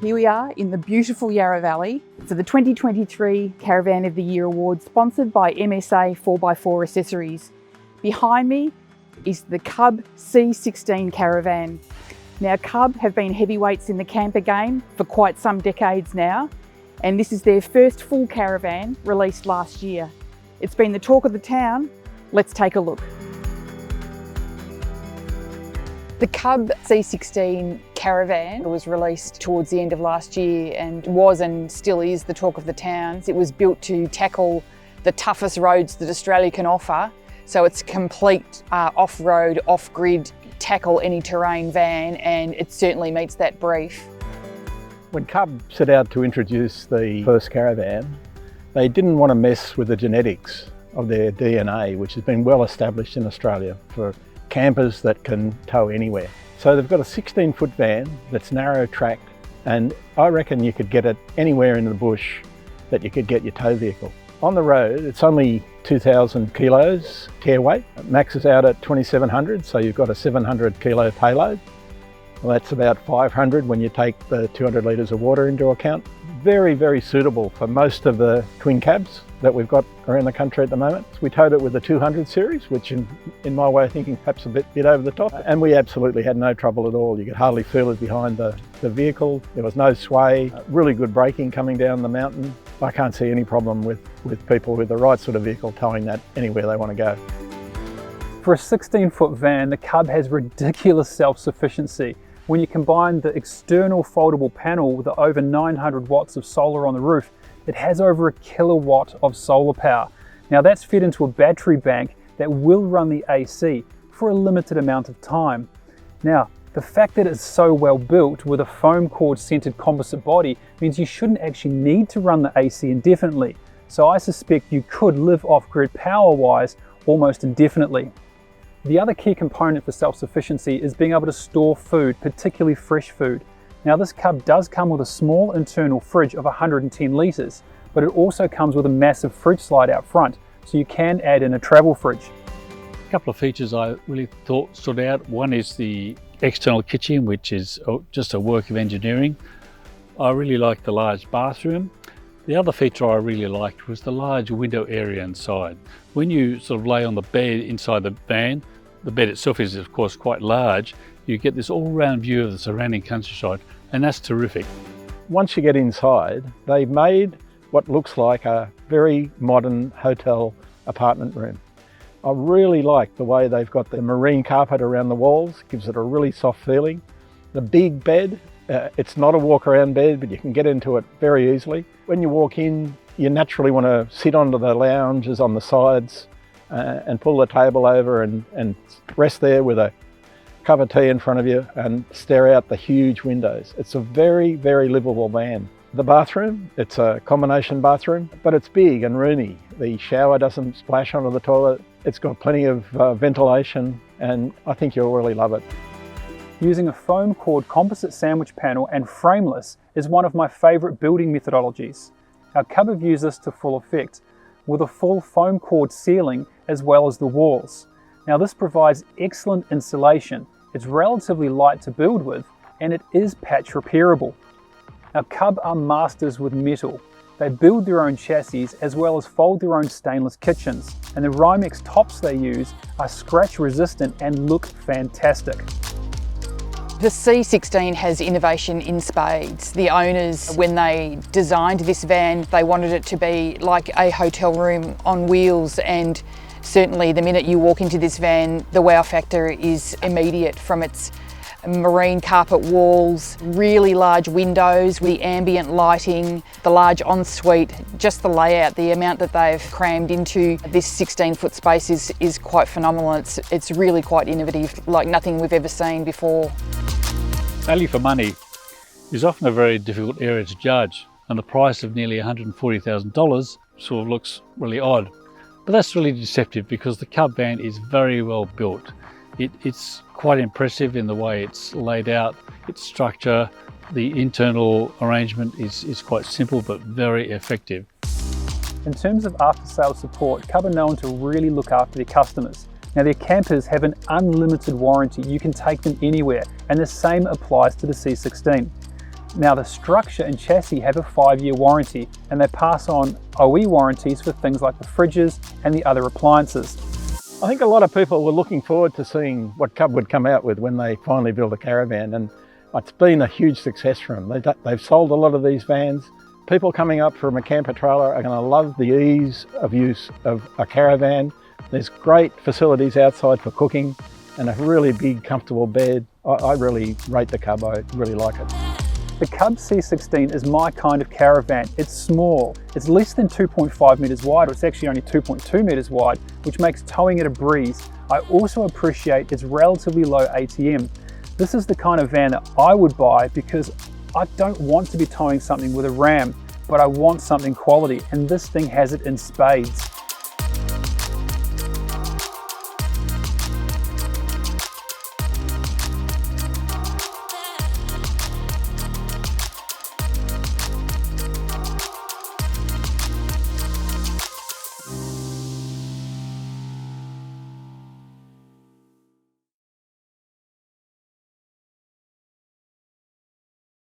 Here we are in the beautiful Yarra Valley for the 2023 Caravan of the Year Award, sponsored by MSA 4x4 Accessories. Behind me is the Cub C16 Caravan. Now, Cub have been heavyweights in the camper game for quite some decades now, and this is their first full caravan released last year. It's been the talk of the town. Let's take a look. The Cub C16 Caravan was released towards the end of last year and was and still is the talk of the town. It was built to tackle the toughest roads that Australia can offer. So it's a complete off-road, off-grid, tackle any terrain van, and it certainly meets that brief. When Cub set out to introduce the first caravan, they didn't want to mess with the genetics of their DNA, which has been well established in Australia for campers that can tow anywhere. So they've got a 16-foot van that's narrow tracked, and I reckon you could get it anywhere in the bush that you could get your tow vehicle. On the road, it's only 2,000 kilos tear weight. It maxes out at 2,700, so you've got a 700 kilo payload. Well, that's about 500 when you take the 200 litres of water into account. Very, very suitable for most of the twin cabs that we've got around the country at the moment. We towed it with the 200 series, which in my way of thinking, perhaps a bit over the top. And we absolutely had no trouble at all. You could hardly feel it behind the vehicle. There was no sway, really good braking coming down the mountain. I can't see any problem with people with the right sort of vehicle towing that anywhere they want to go. For a 16-foot van, the Cub has ridiculous self-sufficiency. When you combine the external foldable panel with the over 900 watts of solar on the roof, it has over a kilowatt of solar power. Now that's fed into a battery bank that will run the AC for a limited amount of time. Now, the fact that it's so well built with a foam core centered composite body means you shouldn't actually need to run the AC indefinitely. So I suspect you could live off-grid power-wise almost indefinitely. The other key component for self-sufficiency is being able to store food, particularly fresh food. Now this Cub does come with a small internal fridge of 110 litres, but it also comes with a massive fridge slide out front, so you can add in a travel fridge. A couple of features I really thought stood out. One is the external kitchen, which is just a work of engineering. I really liked the large bathroom. The other feature I really liked was the large window area inside. When you sort of lay on the bed inside the van, the bed itself is of course quite large, you get this all-round view of the surrounding countryside, and that's terrific. Once you get inside, they've made what looks like a very modern hotel apartment room. I really like the way they've got the marine carpet around the walls, gives it a really soft feeling. The big bed, it's not a walk-around bed, but you can get into it very easily. When you walk in, you naturally want to sit onto the lounges on the sides and pull the table over and rest there with a cup of tea in front of you and stare out the huge windows. It's a very, very livable van. The bathroom, it's a combination bathroom, but it's big and roomy. The shower doesn't splash onto the toilet. It's got plenty of ventilation, and I think you'll really love it. Using a foam cored composite sandwich panel and frameless is one of my favourite building methodologies. Our Cub have used this to full effect, with a full foam cored ceiling as well as the walls. Now this provides excellent insulation. It's relatively light to build with, and it is patch repairable. Our Cub are masters with metal. They build their own chassis as well as fold their own stainless kitchens, and the Rimex tops they use are scratch resistant and look fantastic. The C16 has innovation in spades. The owners, when they designed this van, they wanted it to be like a hotel room on wheels, and certainly the minute you walk into this van, the wow factor is immediate, from its marine carpet walls, really large windows, the ambient lighting, the large ensuite, just the layout, the amount that they've crammed into this 16-foot space is quite phenomenal. It's really quite innovative, like nothing we've ever seen before. Value for money is often a very difficult area to judge, and the price of nearly $140,000 sort of looks really odd. But that's really deceptive, because the Cub van is very well built. It's quite impressive in the way it's laid out, its structure. The internal arrangement is quite simple but very effective. In terms of after-sales support, Cub are known to really look after their customers. Now their campers have an unlimited warranty. You can take them anywhere, and the same applies to the C16. Now the structure and chassis have a 5-year warranty, and they pass on OE warranties for things like the fridges and the other appliances. I think a lot of people were looking forward to seeing what Cub would come out with when they finally built a caravan, and it's been a huge success for them. They've sold a lot of these vans. People coming up from a camper trailer are going to love the ease of use of a caravan. There's great facilities outside for cooking and a really big, comfortable bed. I really rate the Cub. I really like it. The Cub C16 is my kind of caravan. It's small, it's less than 2.5 metres wide, or it's actually only 2.2 metres wide, which makes towing it a breeze. I also appreciate its relatively low ATM. This is the kind of van that I would buy because I don't want to be towing something with a ram, but I want something quality, and this thing has it in spades.